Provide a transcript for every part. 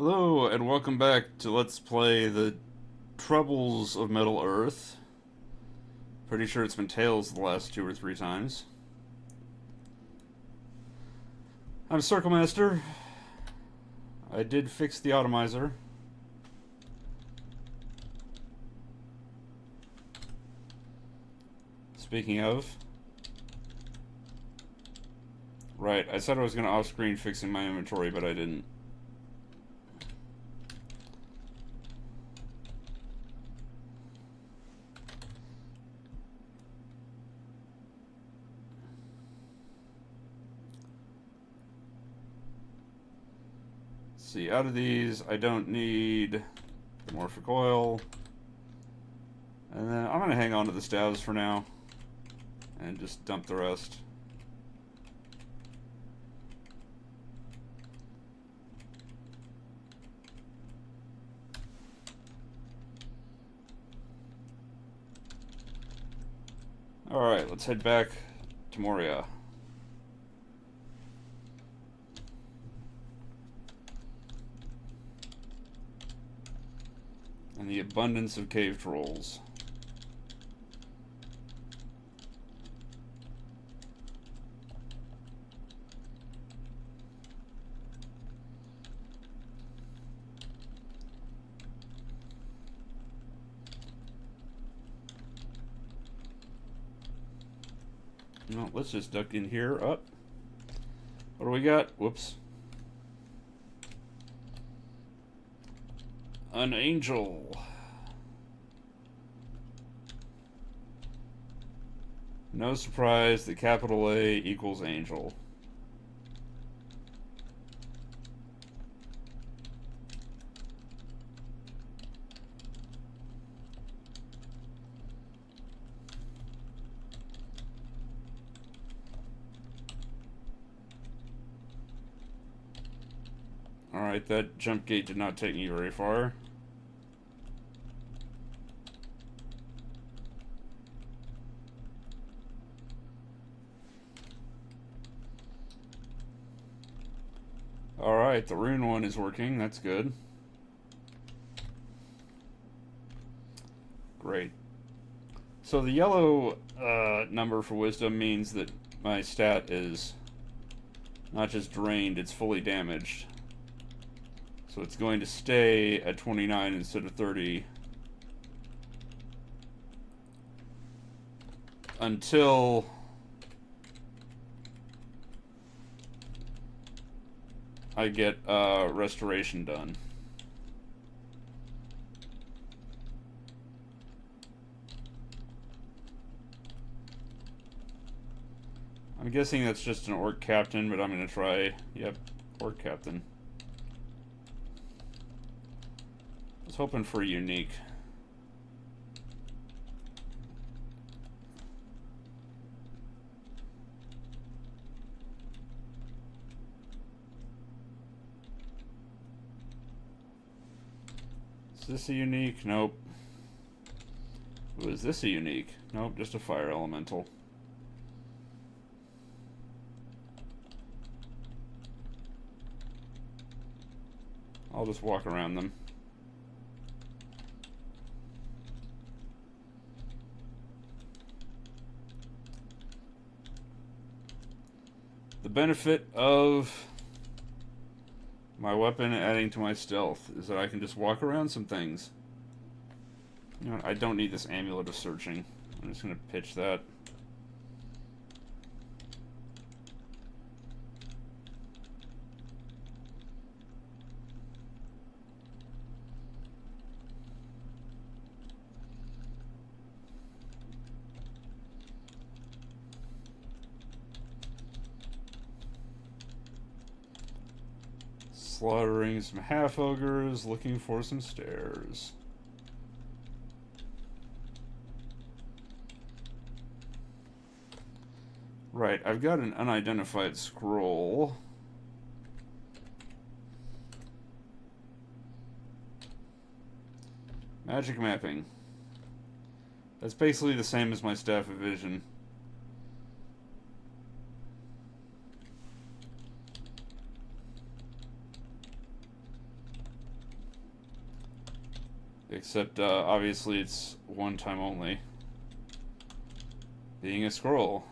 Hello, and welcome back to Let's Play the Troubles of Middle Earth. Pretty sure it's been Tails the last 2 or 3 times. I'm Circle Master. I did fix the atomizer. Speaking of... Right, I said I was going to off-screen fixing my inventory, but I didn't. See, out of these, I don't need the morphic oil. And then I'm going to hang on to the stabs for now. And just dump the rest. Alright, let's head back to Moria. And the abundance of cave trolls. No, let's just duck in here. Up. What do we got? Whoops. An angel. No surprise, the capital A equals angel. Alright, that jump gate did not take me very far. Alright, the rune one is working. That's good. Great. So the yellow number for wisdom means that my stat is not just drained, it's fully damaged. So it's going to stay at 29 instead of 30 until I get restoration done. I'm guessing that's just an orc captain, but I'm going to try, yep, orc captain. I was hoping for a unique. Is this a unique? Nope. Ooh, is this a unique? Nope, just a fire elemental. I'll just walk around them. The benefit of my weapon adding to my stealth is that I can just walk around some things. You know what? I don't need this amulet of searching. I'm just going to pitch that. Slaughtering some half-ogres, looking for some stairs. Right, I've got an unidentified scroll. Magic mapping. That's basically the same as my Staff of Vision. Except, obviously, it's one time only. Being a scroll.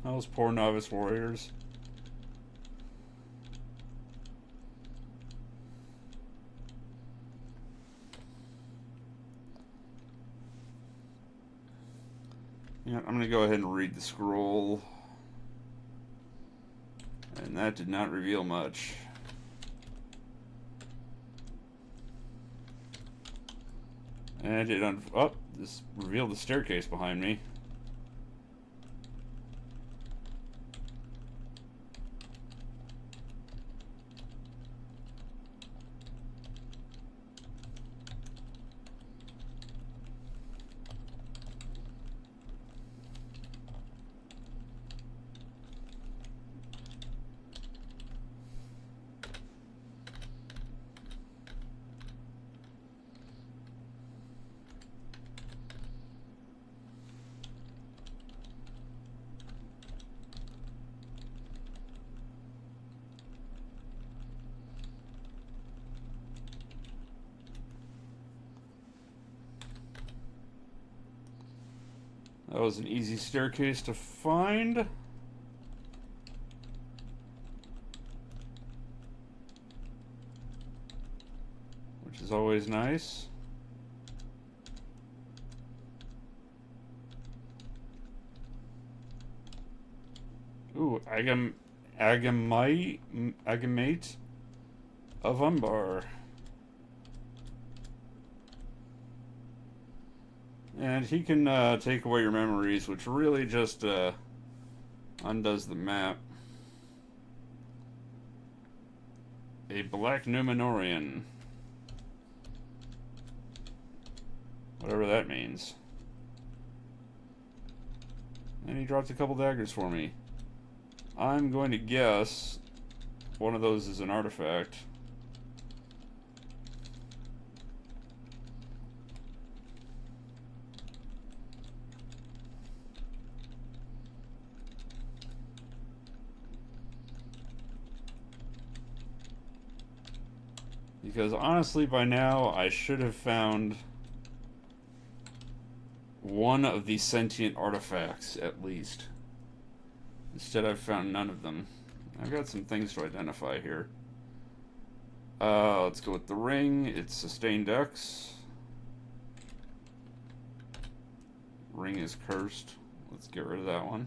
Those poor novice warriors. Yeah, I'm gonna go ahead and read the scroll. And that did not reveal much. And it this revealed the staircase behind me. That was an easy staircase to find. Which is always nice. Ooh, Agamate of Umbar. And he can take away your memories, which really just undoes the map. A Black Numenorian. Whatever that means. And he dropped a couple daggers for me. I'm going to guess one of those is an artifact. Because honestly, by now, I should have found one of these sentient artifacts, at least. Instead, I've found none of them. I've got some things to identify here. Let's go with the ring. It's sustained X. Ring is cursed. Let's get rid of that one.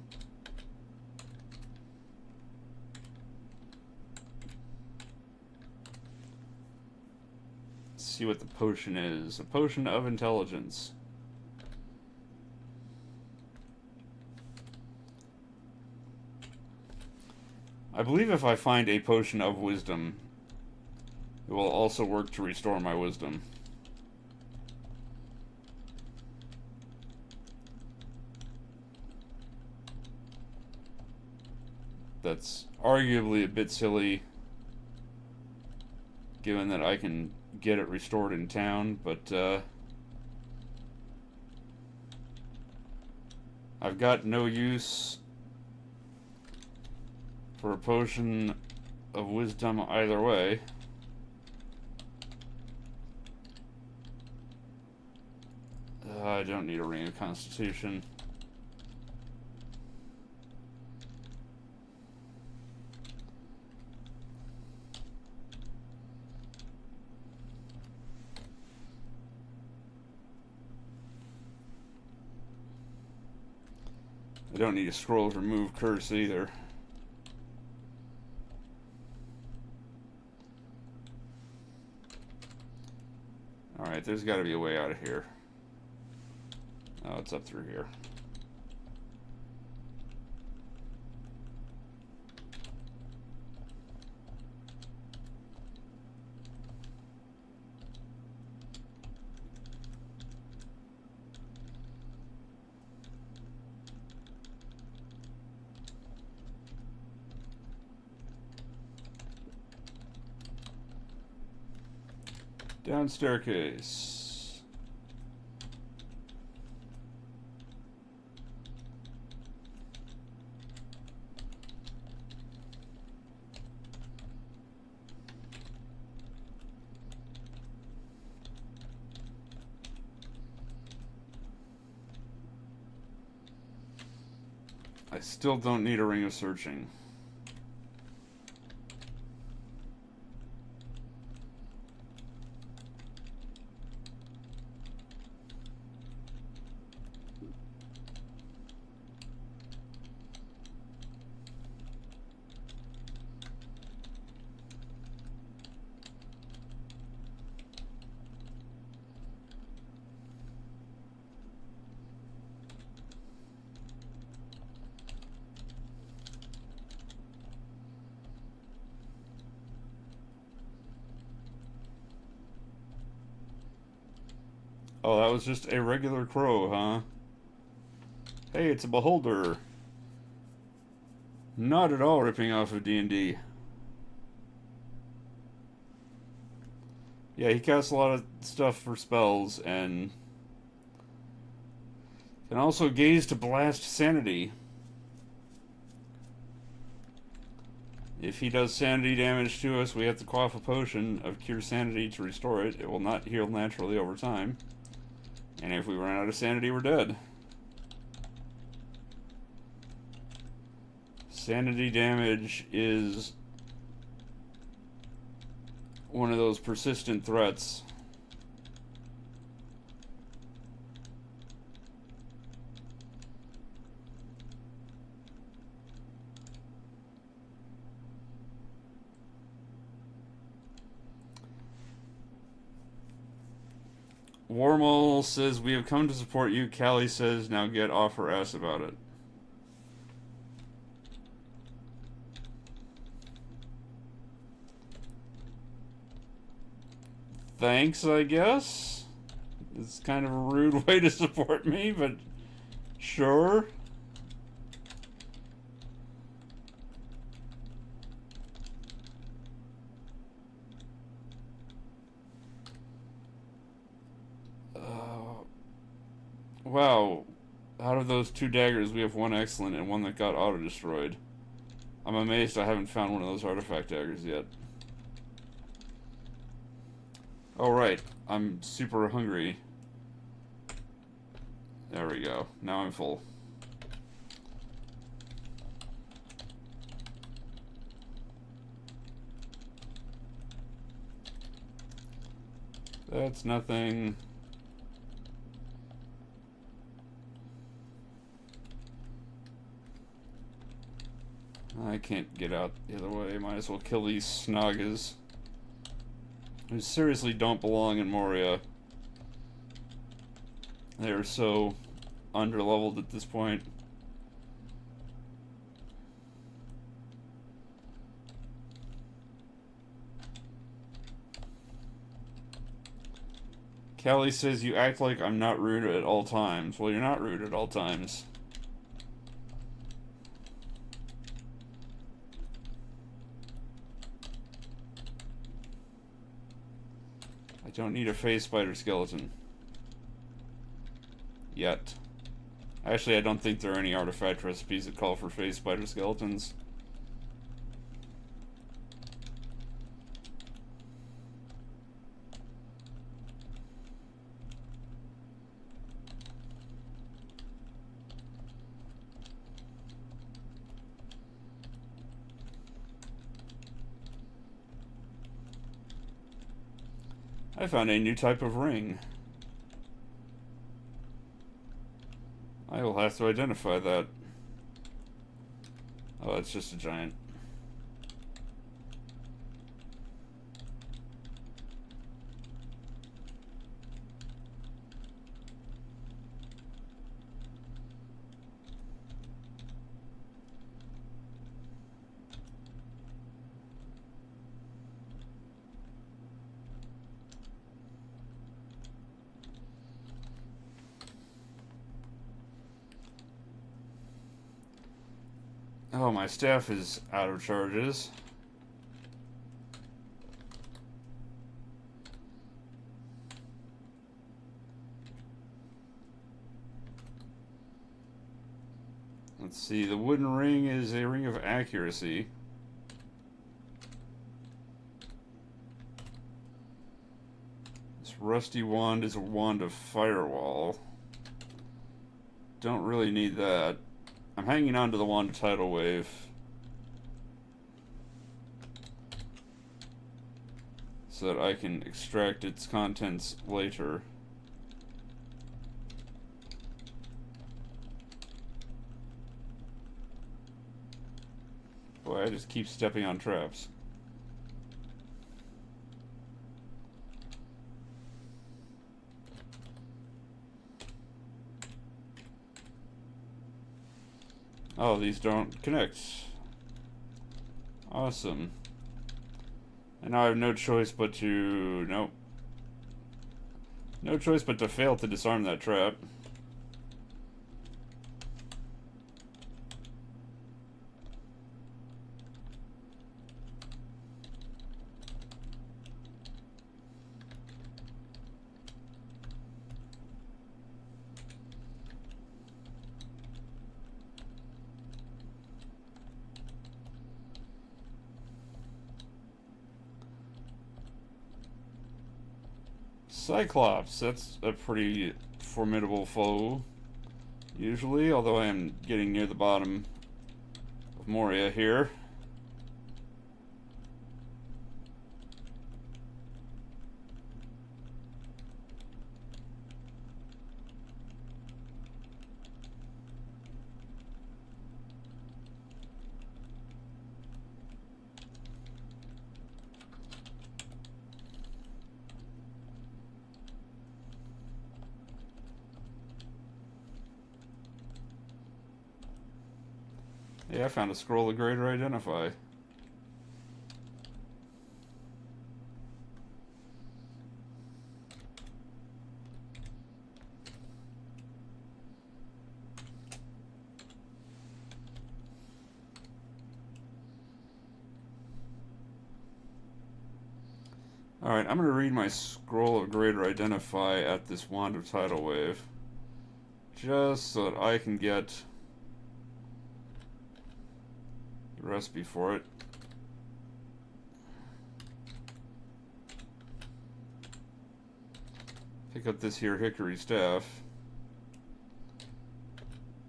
Let's see what the potion is. A potion of intelligence. I believe if I find a potion of wisdom, it will also work to restore my wisdom. That's arguably a bit silly, given that I can get it restored in town, but I've got no use for a potion of wisdom either way. I don't need a ring of constitution. I don't need a scroll of remove curse either. Alright, there's got to be a way out of here. Oh, it's up through here. Down staircase. I still don't need a ring of searching. Oh, that was just a regular crow, huh? Hey, it's a beholder. Not at all ripping off of D&D. Yeah, he casts a lot of stuff for spells, and can also gaze to blast sanity. If he does sanity damage to us, we have to quaff a potion of cure sanity to restore it. It will not heal naturally over time. And if we run out of sanity, we're dead. Sanity damage is one of those persistent threats. Warmole says, we have come to support you. Callie says, now get off her ass about it. Thanks, I guess. It's kind of a rude way to support me, but sure. Wow. Out of those 2 daggers, we have 1 excellent and 1 that got auto-destroyed. I'm amazed I haven't found one of those artifact daggers yet. Oh, right. I'm super hungry. There we go. Now I'm full. That's nothing. I can't get out the other way. Might as well kill these snoggas, who seriously don't belong in Moria. They are so underleveled at this point. Callie says, you act like I'm not rude at all times. Well, you're not rude at all times. I don't need a phase spider skeleton. Yet. Actually, I don't think there are any artifact recipes that call for phase spider skeletons. I found a new type of ring. I will have to identify that. Oh, it's just a giant. Oh, my staff is out of charges. Let's see, the wooden ring is a ring of accuracy. This rusty wand is a wand of firewall. Don't really need that. I'm hanging on to the wand of tidal wave. So that I can extract its contents later. Boy, I just keep stepping on traps. Oh, these don't connect. Awesome. And now I have no choice but to... Nope. No choice but to fail to disarm that trap. Cyclops, that's a pretty formidable foe, usually, although I am getting near the bottom of Moria here. Yeah, I found a scroll of greater identify. Alright, I'm going to read my scroll of greater identify at this wand of tidal wave. Just so that I can get the recipe for it. Pick up this here hickory staff.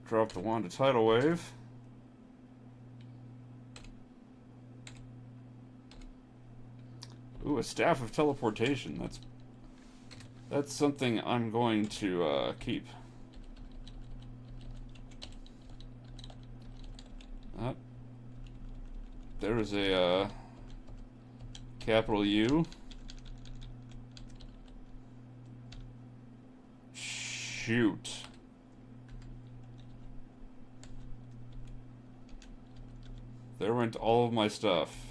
Drop the wand of tidal wave. Ooh, a staff of teleportation. That's something I'm going to keep. There's a capital U. Shoot. There went all of my stuff.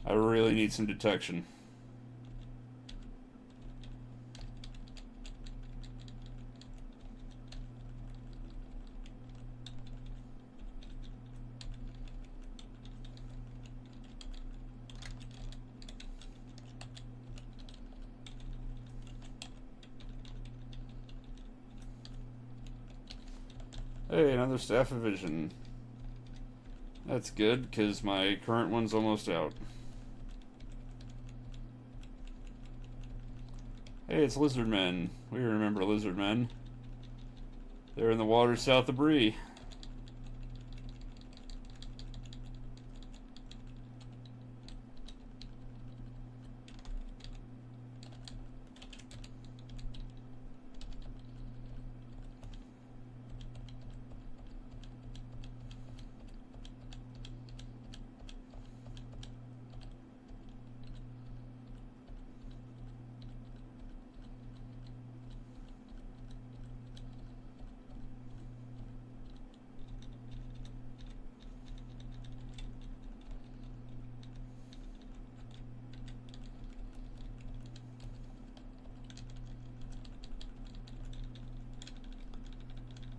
I really need some detection. Hey, another staff of vision. That's good, because my current one's almost out. Hey, it's lizard men. We remember lizard men. They're in the water south of Bree.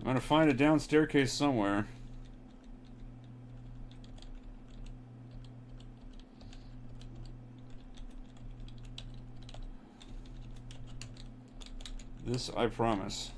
I'm gonna find a down staircase somewhere. This I promise.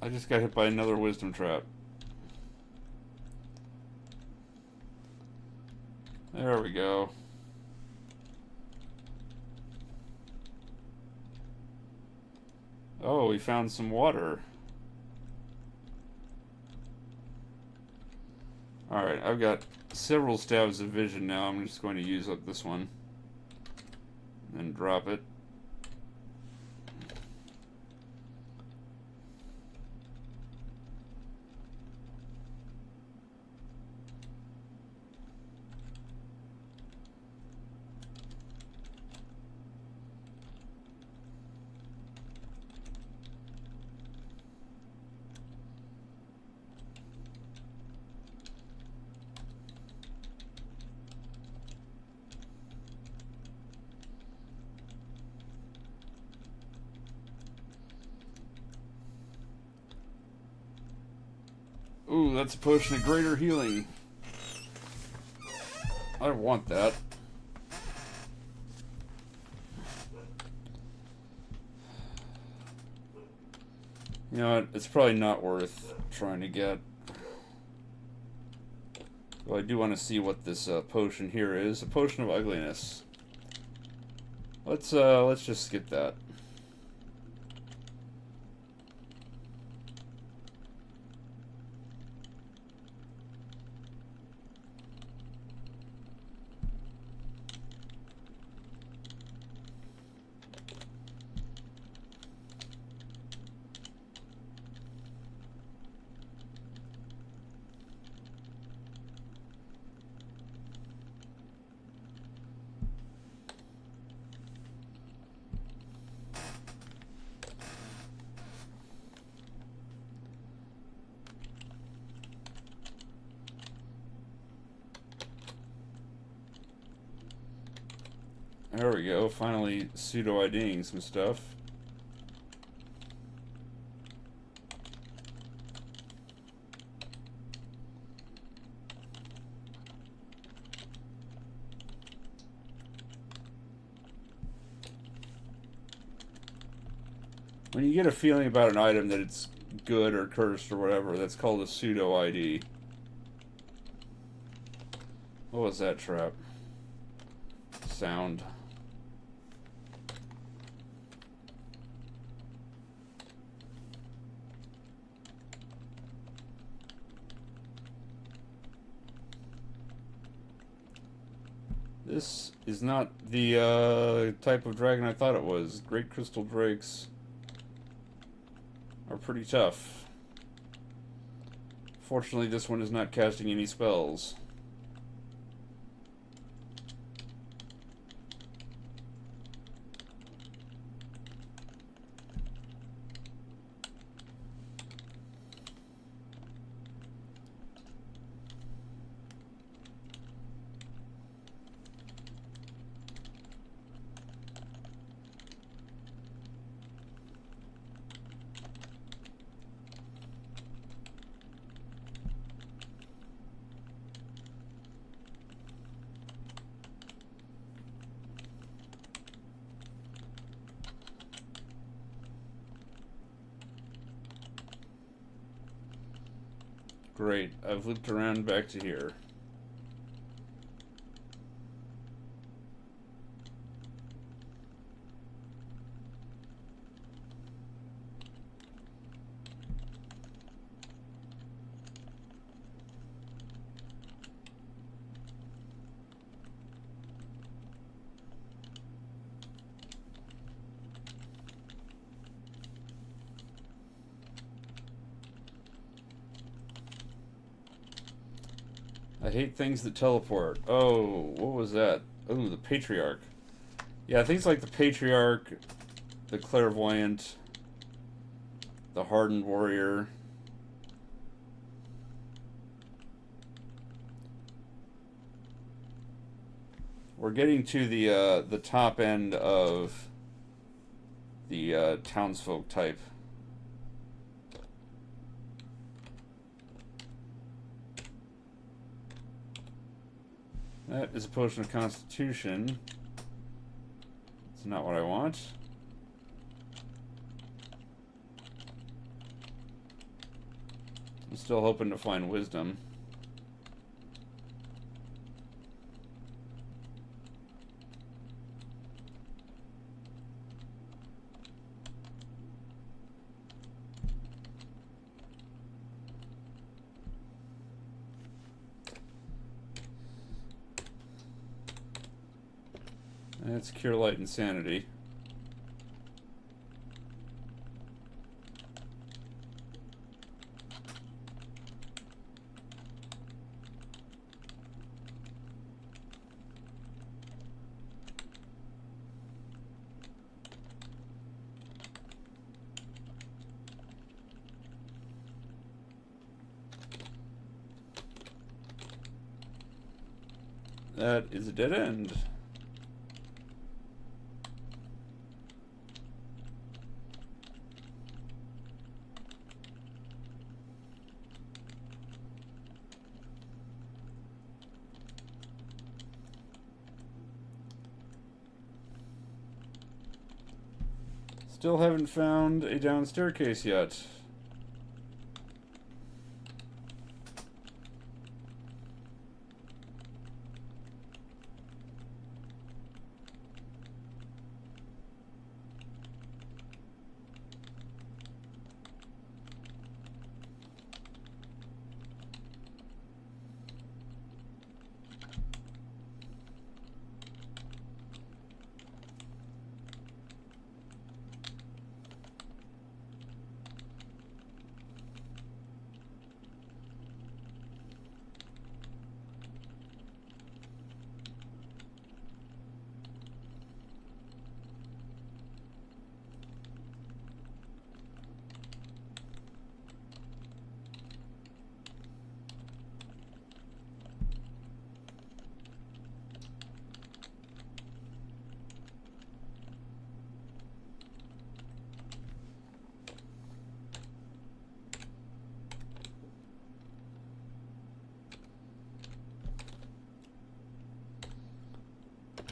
I just got hit by another wisdom trap. There we go. Oh, we found some water. Alright, I've got several stabs of vision now. I'm just going to use up this one. And drop it. Ooh, that's a potion of greater healing. I want that. You know what? It's probably not worth trying to get. Well, I do want to see what this potion here is. A potion of ugliness. Let's just skip that. There we go, finally pseudo-IDing some stuff. When you get a feeling about an item that it's good or cursed or whatever, that's called a pseudo-ID. What was that trap? Sound. This is not the type of dragon I thought it was. Great crystal drakes are pretty tough. Fortunately, this one is not casting any spells. Great, I've looped around back to here. hate things that teleport. Oh, what was that? Oh, the Patriarch. Yeah, things like the Patriarch, the Clairvoyant, the Hardened Warrior. We're getting to the top end of the townsfolk type. That is a potion of Constitution. It's not what I want. I'm still hoping to find Wisdom. That's Cure Light Insanity. That is a dead end. Still haven't found a down staircase yet.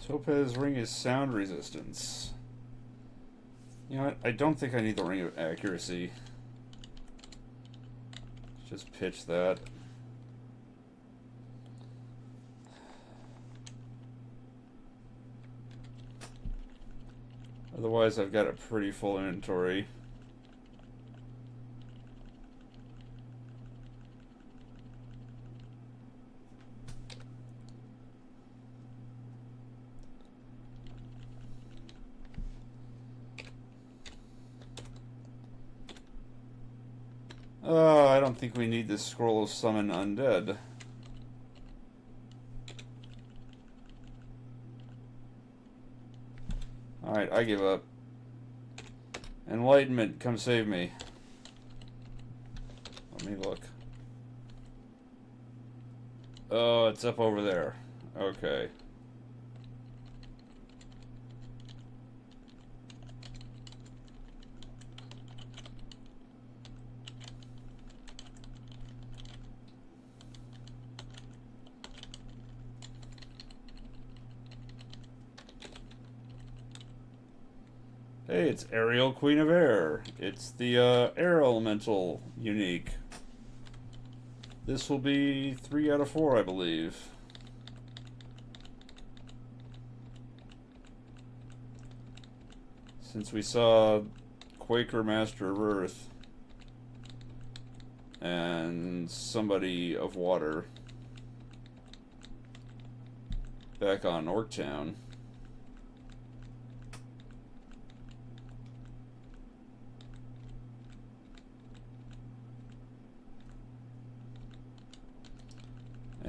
Topaz ring is sound resistance. You know what? I don't think I need the ring of accuracy. Let's just pitch that. Otherwise, I've got a pretty full inventory. I don't think we need this scroll of summon undead. Alright, I give up. Enlightenment, come save me. Let me look. Oh, it's up over there. Okay. Hey, it's Ariel, Queen of Air. It's the air elemental unique. This will be 3 out of 4, I believe. Since we saw Quaker, Master of Earth, and somebody of Water back on Orktown.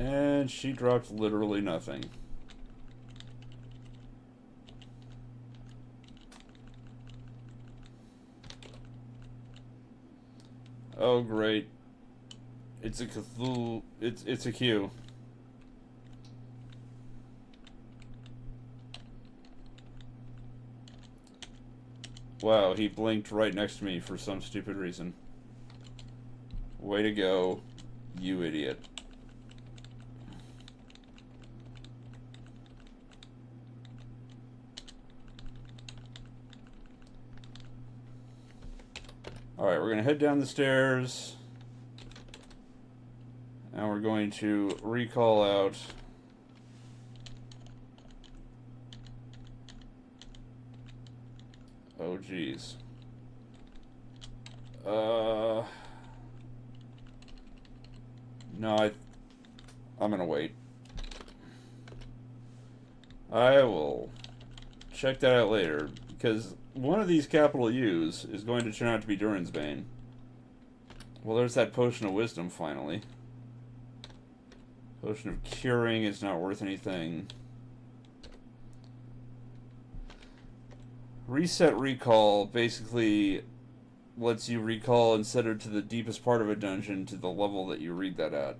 And she dropped literally nothing. Oh, great. It's a Cthulhu. It's a Q. Wow, he blinked right next to me for some stupid reason. Way to go, you idiot. Alright, we're going to head down the stairs. And we're going to recall out oh geez. No, I'm gonna wait. I will check that out later, because one of these capital U's is going to turn out to be Durin's Bane. Well, there's that Potion of Wisdom, finally. Potion of Curing is not worth anything. Reset Recall basically lets you recall and set it to the deepest part of a dungeon to the level that you read that at.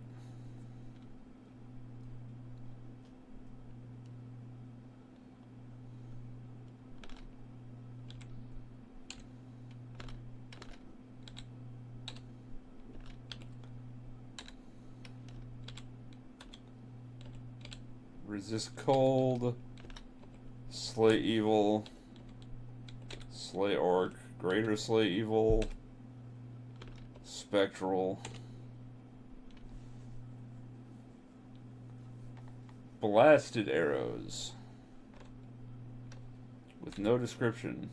Resist cold, slay evil, slay orc, greater slay evil, spectral, blasted arrows with no description.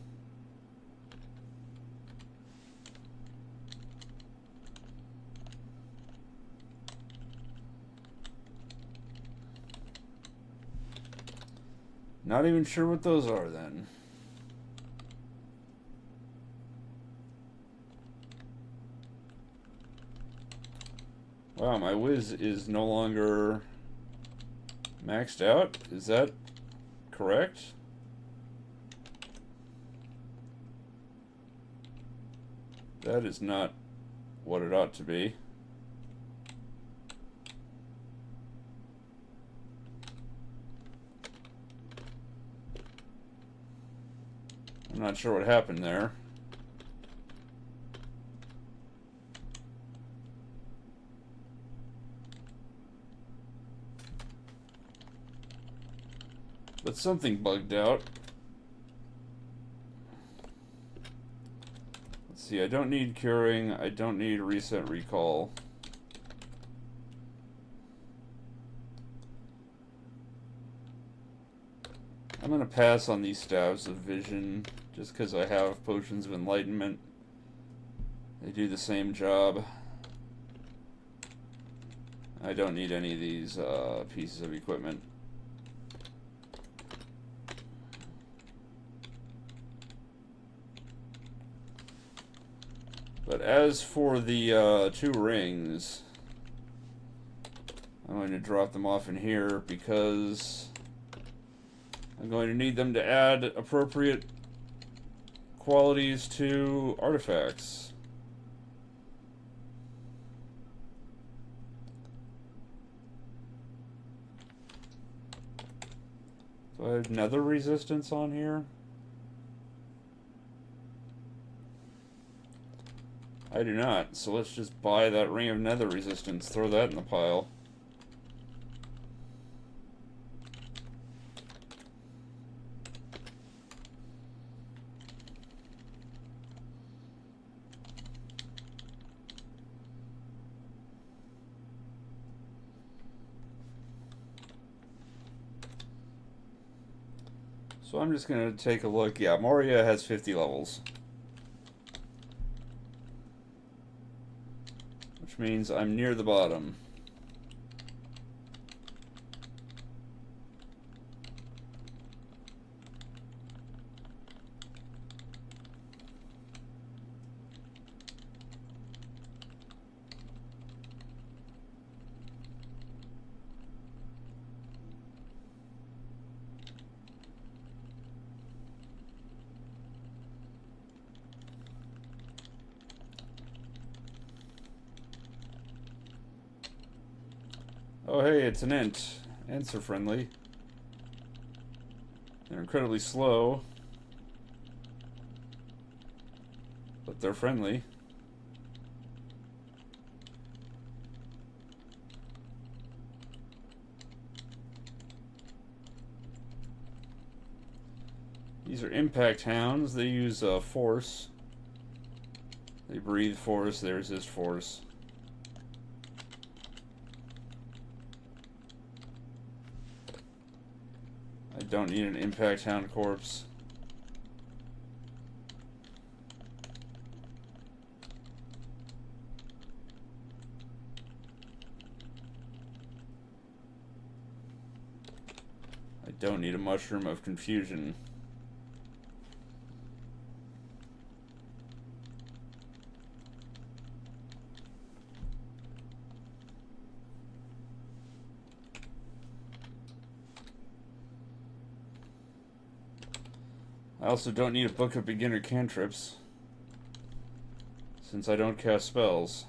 Not even sure what those are then. Wow, my whiz is no longer maxed out? Is that correct? That is not what it ought to be. I'm not sure what happened there. But something bugged out. Let's see, I don't need curing, I don't need reset recall. I'm gonna pass on these staves of vision just because I have potions of enlightenment. They do the same job. I don't need any of these pieces of equipment. But as for the 2 rings, I'm going to drop them off in here because I'm going to need them to add appropriate qualities to artifacts. Do I have nether resistance on here? I do not, so let's just buy that ring of nether resistance, throw that in the pile. So I'm just going to take a look. Yeah, Moria has 50 levels. Which means I'm near the bottom. Oh hey, it's an int. Ents are friendly. They're incredibly slow, but they're friendly. These are impact hounds. They use force. They breathe force. They resist force. I don't need an impact hound corpse. I don't need a mushroom of confusion. I also don't need a book of beginner cantrips, since I don't cast spells.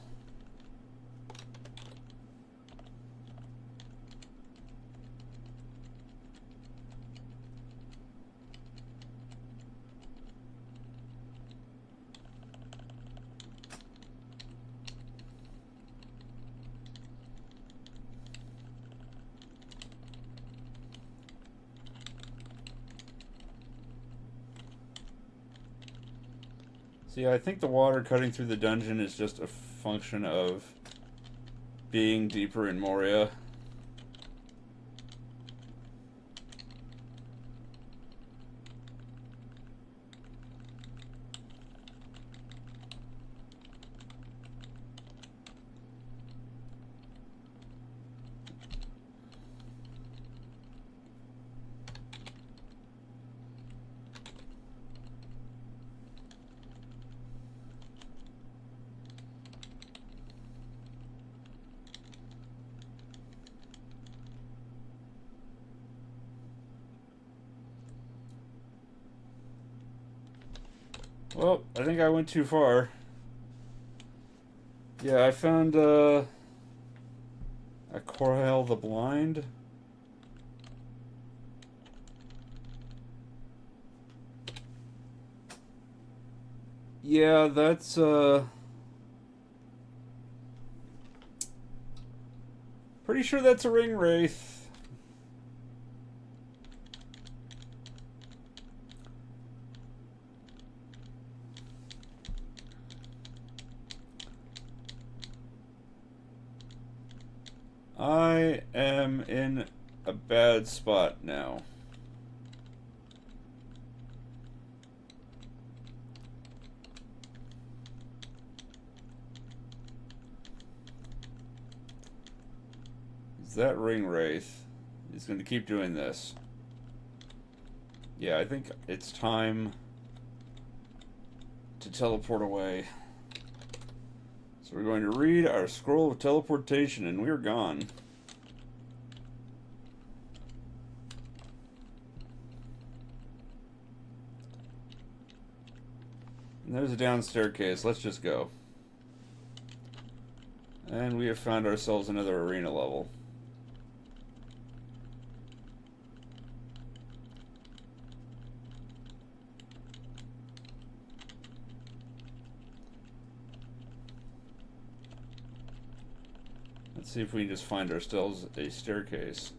See, I think the water cutting through the dungeon is just a function of being deeper in Moria. Well, I think I went too far. Yeah, I found a Corhel the Blind. Yeah, that's pretty sure that's a ring wraith. I am in a bad spot now. Is that ring wraith? He's going to keep doing this. Yeah, I think it's time to teleport away. So we're going to read our scroll of teleportation, and we're gone. And there's a down staircase. Let's just go. And we have found ourselves another arena level. Let's see if we can just find ourselves a staircase.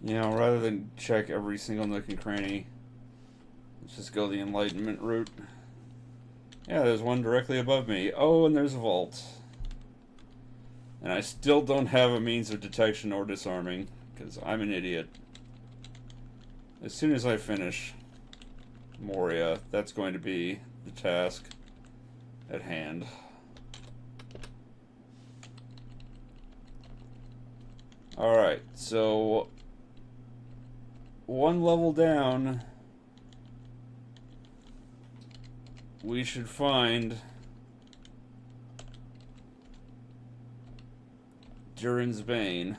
You know, rather than check every single nook and cranny, let's just go the enlightenment route. Yeah, there's one directly above me. Oh, and there's a vault. And I still don't have a means of detection or disarming, because I'm an idiot. As soon as I finish Moria, that's going to be the task at hand. Alright, so one level down, we should find Durin's Bane.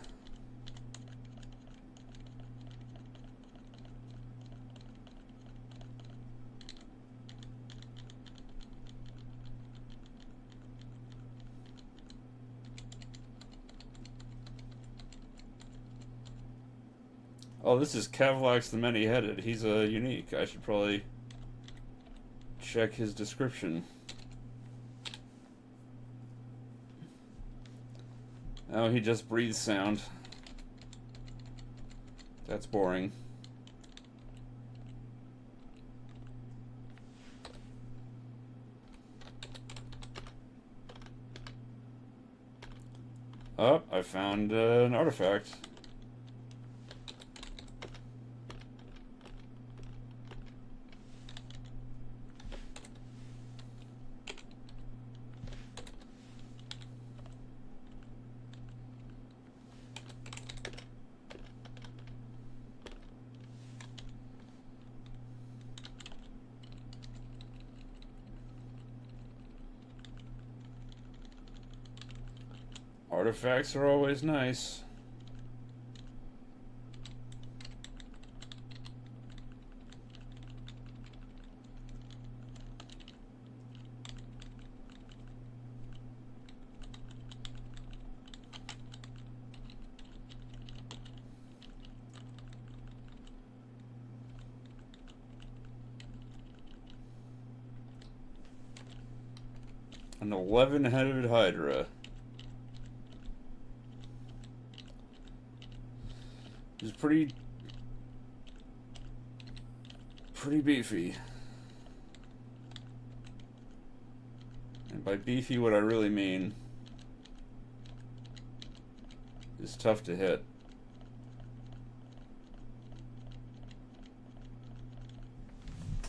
Oh, this is Kavlax the Many-Headed. He's a unique. I should probably check his description. Oh, he just breathes sound. That's boring. Oh, I found an artifact. Artifacts are always nice. An 11-headed Hydra. It's pretty beefy. And by beefy, what I really mean is tough to hit.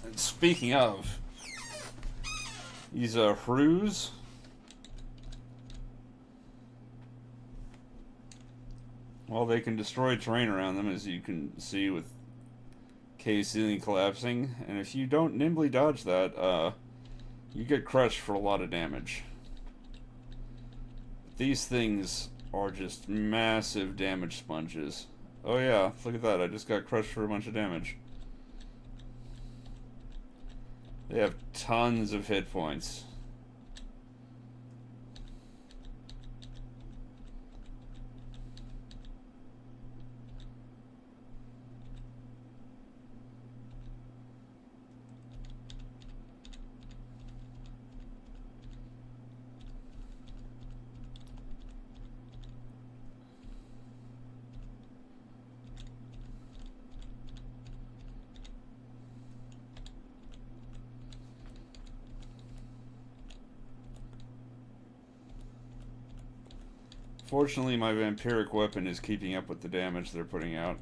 And speaking of, these Hrews. Well, they can destroy terrain around them, as you can see with cave ceiling collapsing. And if you don't nimbly dodge that, you get crushed for a lot of damage. These things are just massive damage sponges. Oh yeah, look at that, I just got crushed for a bunch of damage. They have tons of hit points. Fortunately, my vampiric weapon is keeping up with the damage they're putting out.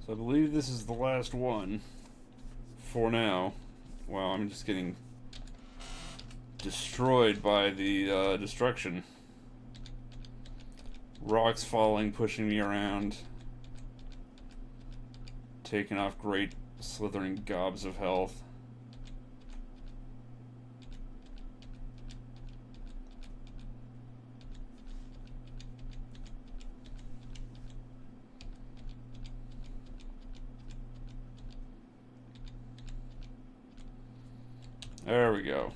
So I believe this is the last one for now. Wow, I'm just getting destroyed by the destruction. Rocks falling, pushing me around, taking off great slithering gobs of health. There we go.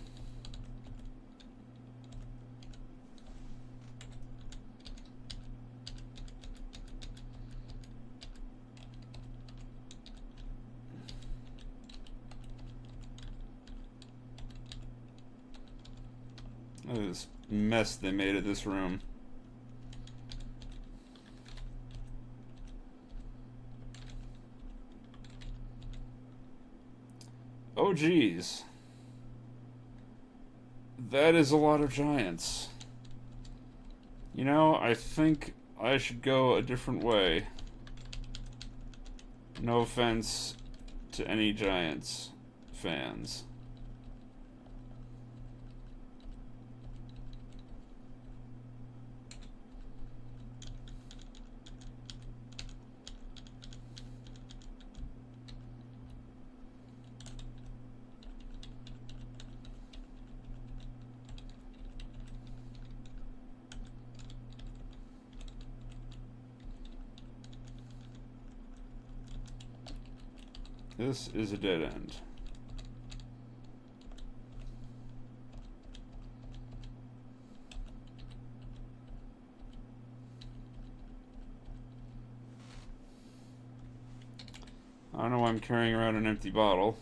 Look at this mess they made of this room. Oh geez. That is a lot of giants. You know, I think I should go a different way. No offense to any Giants fans. This is a dead end. I don't know why I'm carrying around an empty bottle.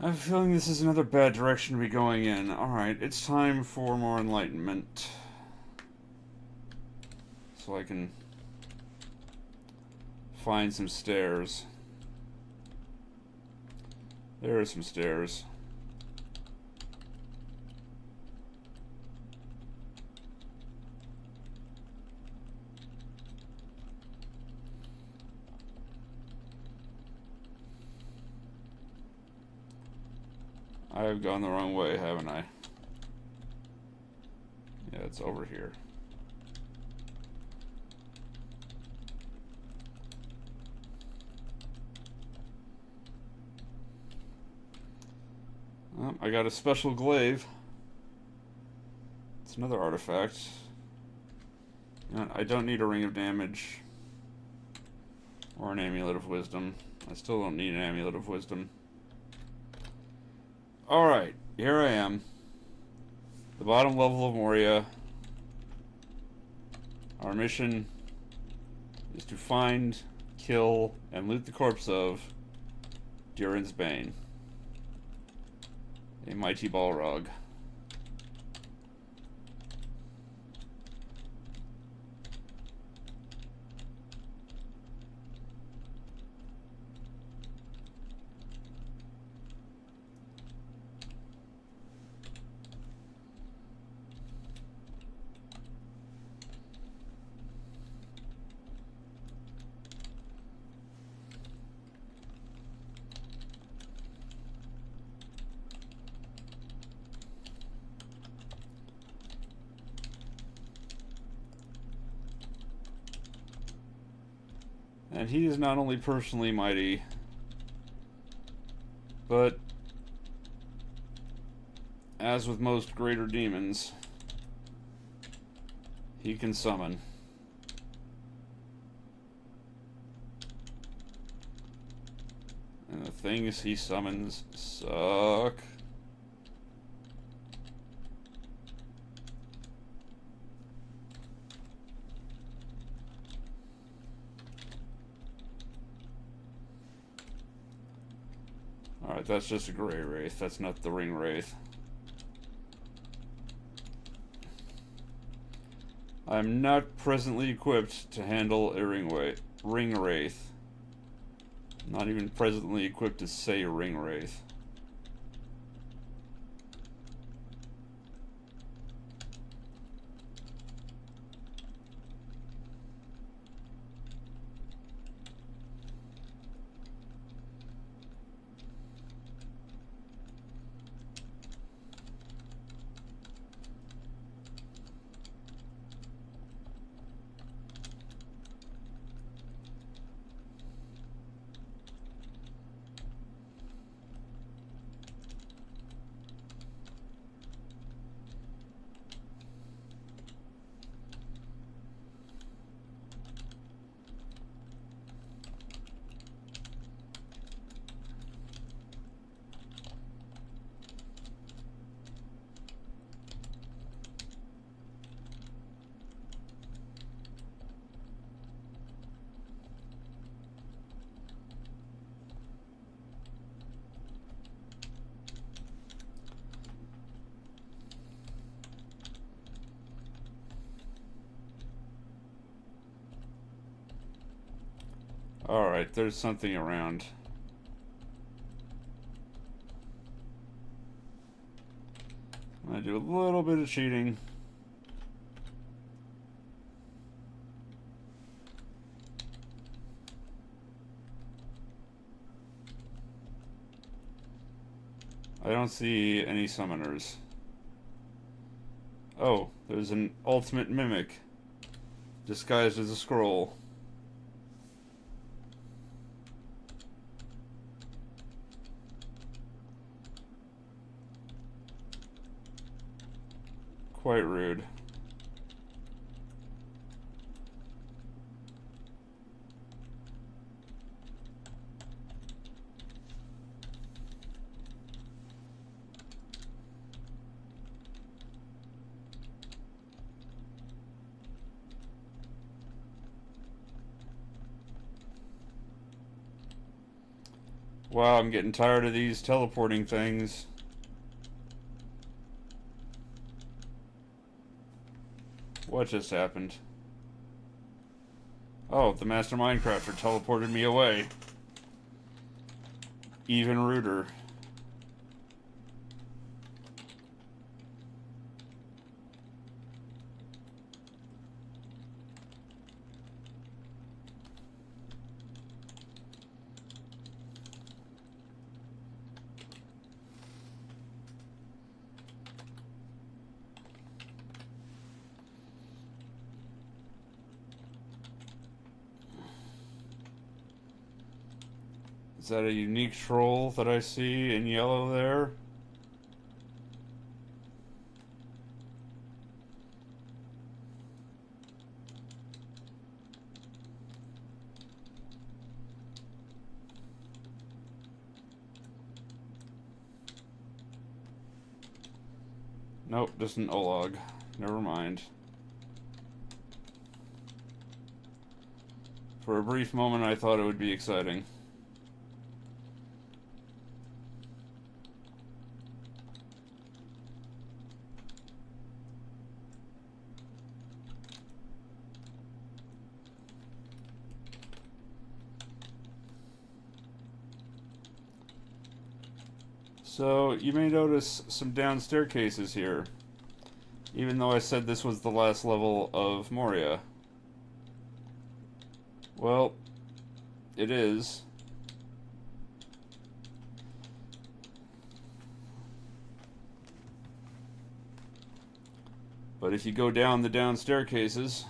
I have a feeling this is another bad direction to be going in. Alright, it's time for more enlightenment. So I can find some stairs. There are some stairs. I have gone the wrong way, haven't I? Yeah, it's over here. I got a special glaive. It's another artifact. You know, I don't need a ring of damage or an amulet of wisdom. I still don't need an amulet of wisdom. Alright, here I am. The bottom level of Moria. Our mission is to find, kill, and loot the corpse of Durin's Bane, a mighty Balrog. And he is not only personally mighty, but as with most greater demons, he can summon. And the things he summons suck. Alright, that's just a gray wraith. That's not the ring wraith. I'm not presently equipped to handle a ring wraith. Not even presently equipped to say ring wraith. Alright, there's something around. I'm gonna do a little bit of cheating. I don't see any summoners. Oh, there's an ultimate mimic disguised as a scroll. Quite rude. Wow, I'm getting tired of these teleporting things. What just happened? Oh, the Master Minecrafter teleported me away. Even ruder. Is that a unique troll that I see in yellow there? Nope, just an Olog. Never mind. For a brief moment I thought it would be exciting. So, you may notice some down staircases here, even though I said this was the last level of Moria. Well, it is. But if you go down the down staircases,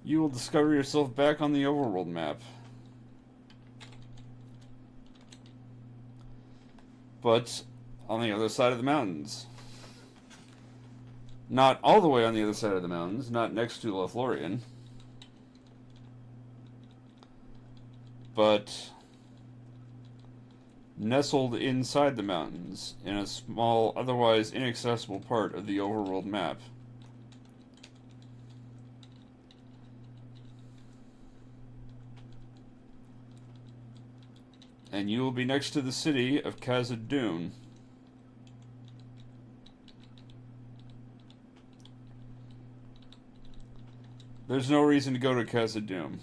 you will discover yourself back on the overworld map. but on the other side of the mountains. Not all the way on the other side of the mountains, not next to Lothlorien, but nestled inside the mountains in a small, otherwise inaccessible part of the overworld map. And you will be next to the city of Khazad-dûm. There's no reason to go to Khazad-dûm.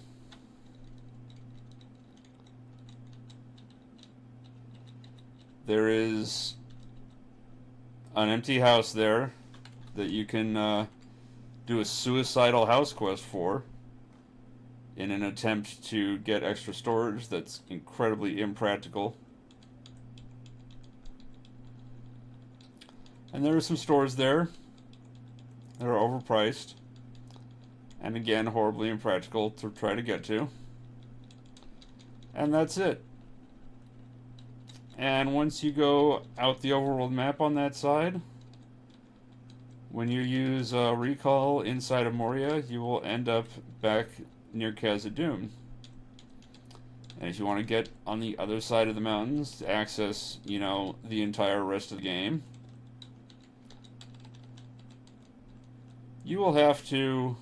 There is an empty house there that you can do a suicidal house quest for in an attempt to get extra storage that's incredibly impractical. And there are some stores there that are overpriced, and again, horribly impractical to try to get to. And that's it. And once you go out the overworld map on that side, when you use recall inside of Moria, you will end up back near Khazad-dûm. And if you want to get on the other side of the mountains to access, you know, the entire rest of the game, you will have to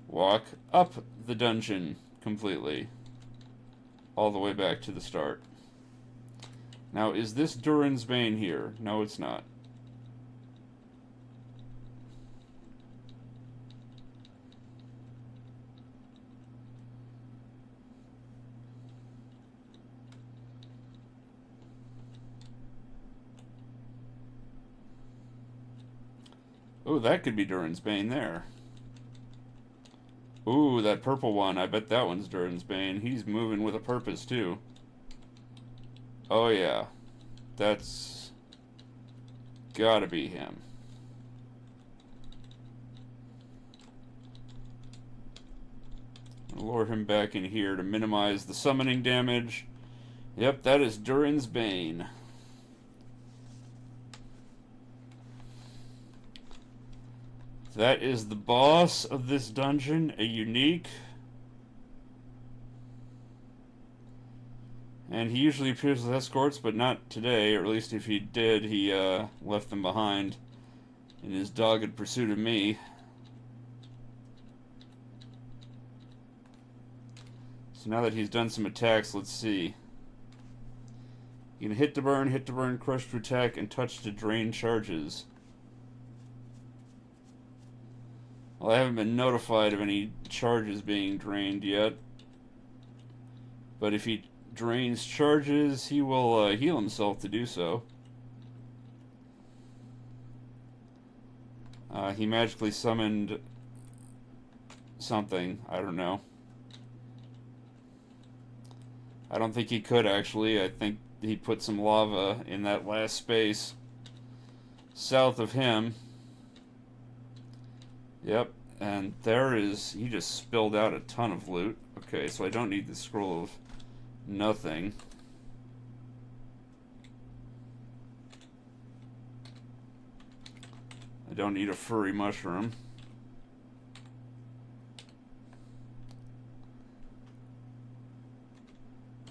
walk up the dungeon completely, all the way back to the start. Now, is this Durin's Bane here? No, it's not. Oh, that could be Durin's Bane there. Ooh, that purple one. I bet that one's Durin's Bane. He's moving with a purpose, too. Oh, yeah. That's gotta be him. Lure him back in here to minimize the summoning damage. Yep, that is Durin's Bane. That is the boss of this dungeon, a unique. And he usually appears with escorts, but not today, or at least if he did, he left them behind in his dogged pursuit of me. So now that he's done some attacks, let's see. You can hit to burn, crush to attack, and touch to drain charges. Well, I haven't been notified of any charges being drained yet. But if he drains charges, he will heal himself to do so. He magically summoned something. I don't know. I don't think he could, actually. I think he put some lava in that last space south of him. Yep, and there is... he just spilled out a ton of loot. Okay, so I don't need the scroll of nothing. I don't need a furry mushroom.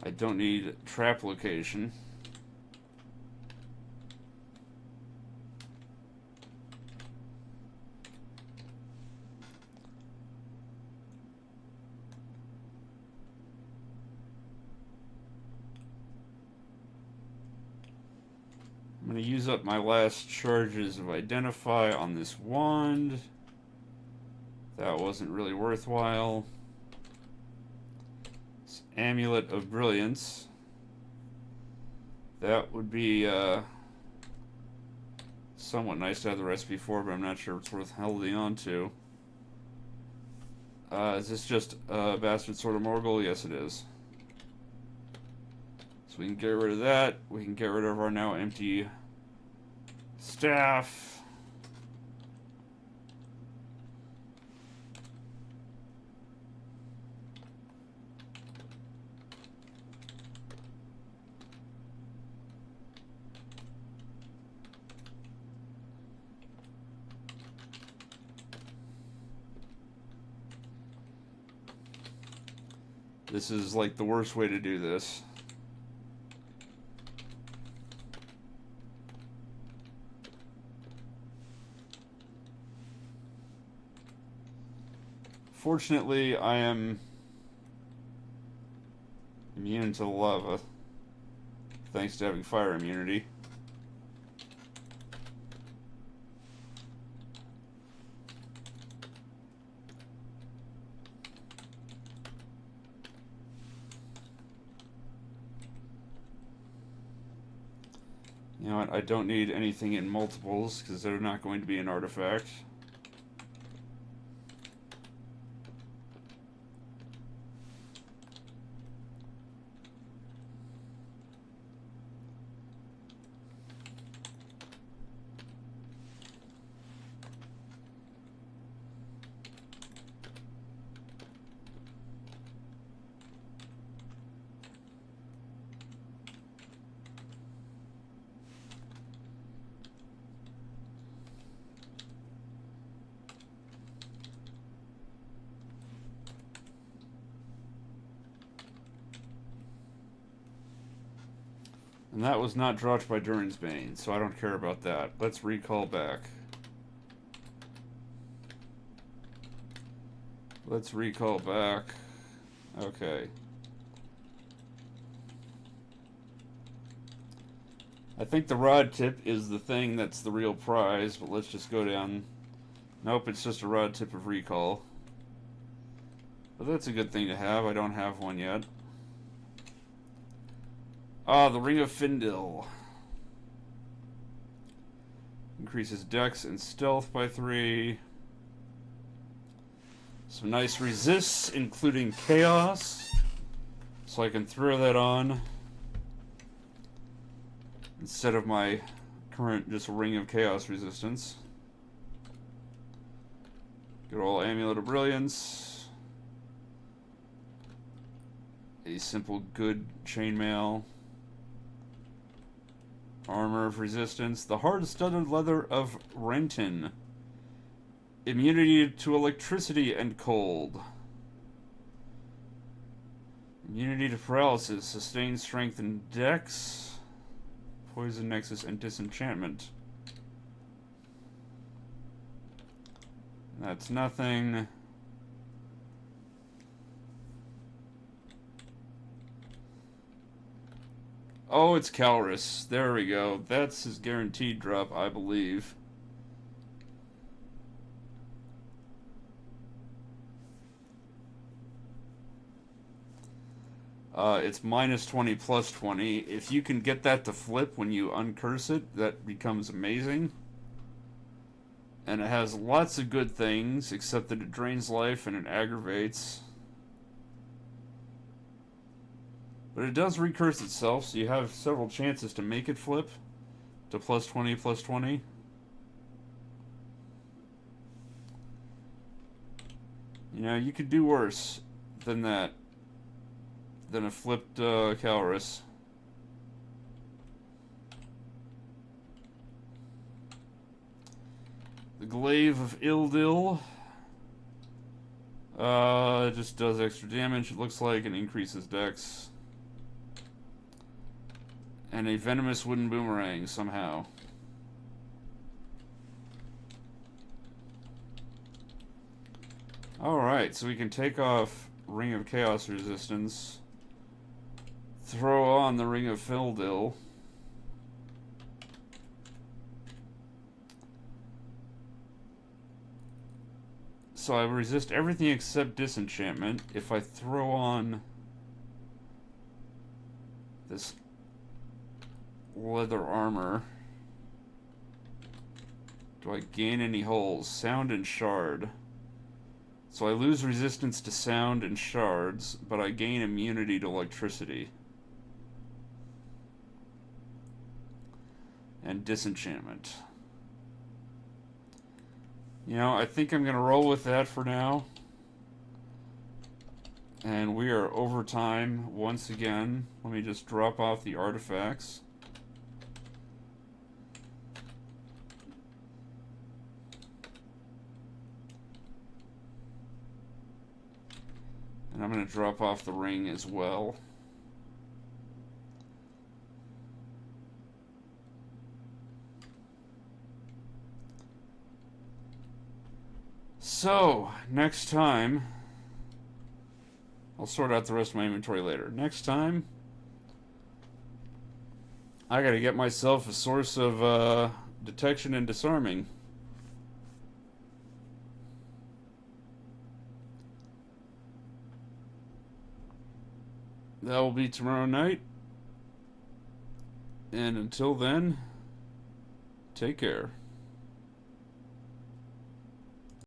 I don't need trap location. I'm going to use up my last charges of Identify on this wand. That wasn't really worthwhile. This Amulet of Brilliance. That would be somewhat nice to have the recipe for, but I'm not sure it's worth holding on to. Is this just Bastard Sword of Morgul? Yes, it is. So we can get rid of that. We can get rid of our now empty staff. This is like the worst way to do this. Fortunately, I am immune to the lava, thanks to having fire immunity. You know what, I don't need anything in multiples, because they're not going to be an artifact. And that was not dropped by Durin's Bane, so I don't care about that. Let's recall back. Let's recall back. Okay. I think the rod tip is the thing that's the real prize, but let's just go down. Nope, it's just a rod tip of recall. But that's a good thing to have. I don't have one yet. Ah, the Ring of Findil. Increases dex and stealth by 3. Some nice resists, including chaos. So I can throw that on instead of my current just Ring of Chaos resistance. Good old Amulet of Brilliance. A simple good chainmail. Armor of Resistance. The hard-studded leather of Renton. Immunity to electricity and cold. Immunity to paralysis. Sustained strength and dex. Poison nexus and disenchantment. That's nothing. Oh, it's Calrus. There we go. That's his guaranteed drop, I believe. It's minus 20 plus 20. If you can get that to flip when you uncurse it, that becomes amazing. And it has lots of good things, except that it drains life and it aggravates. But it does recurse itself, so you have several chances to make it flip to plus 20, plus 20. You know, you could do worse than that. Than a flipped Calrus. The Glaive of Ildil. It just does extra damage, it looks like, and increases dex. And a venomous wooden boomerang somehow. Alright, so we can take off Ring of Chaos resistance. Throw on the Ring of Fildil. So I resist everything except disenchantment. If I throw on this leather armor, do I gain any holes? Sound and shard. So I lose resistance to sound and shards, but I gain immunity to electricity. And disenchantment. You know, I think I'm going to roll with that for now. And we are over time once again. Let me just drop off the artifacts. And I'm going to drop off the ring as well. So, next time, I'll sort out the rest of my inventory later. Next time, I gotta get myself a source of detection and disarming. That will be tomorrow night. And until then, take care.